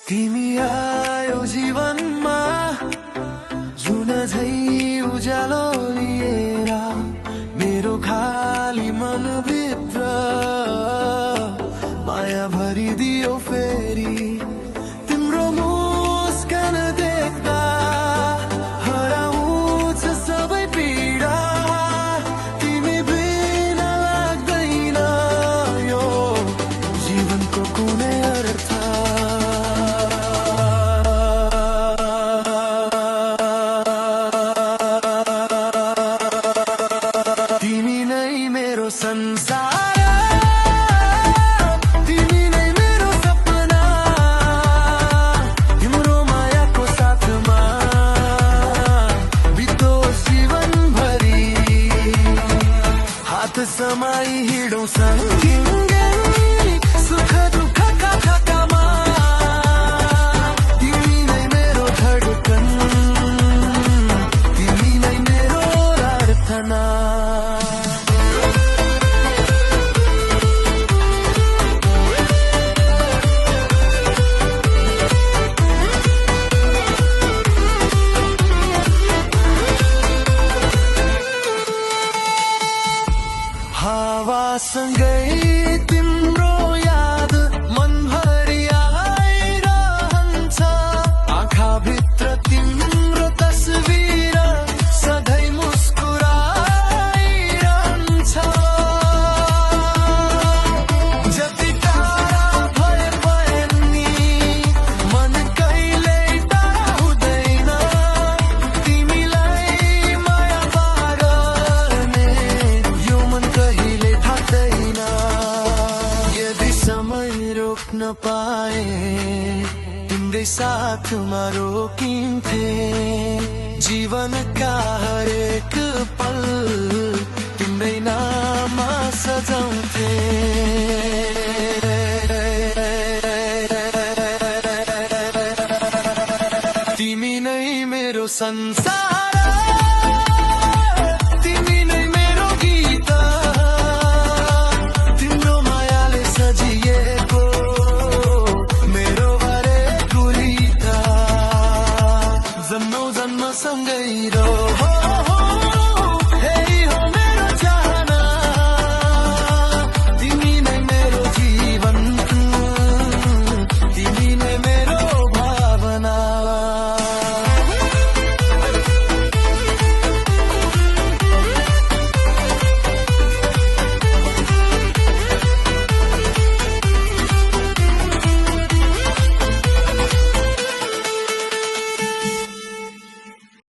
तिमी आयो जीवनमा जुन झै उज्यालो लिएर मेरो खाली मनभित्र माया भरिदियो फेरि तिम्रो मुस्कान देख्दा हराउँछ सबै पीडा तिमी बिना लाग्दैन यो जीवनको कुनै अर्थ तिमी नै मेरो संसार तिमी नै मेरो सपना तिम्रो मायाको साथमा बितोस् जीवनभरि हात समाई हिँडौँ सँगै सुख दुःखका थकामा तिमी नै मेरो धडकन तिमी नै मेरो प्रार्थना हावासँगै तिम्रो याद मनभरि आइरहन्छ आँखाभित्र तिम्रो तस्बिर सधैँ मुस्कुराइरहन्छ जति टाढा भए पनि मन कहिल्यै टाढा हुँदैन तिमीलाई माया गर्ने यो मन कहिले थाक्दैन यदि समय रोक्न पाए तिम्रै साथमा रोकिन्थे जीवनका हरेक पल तिम्रै नाममा सजाउँथे तिमी नै मेरो संसार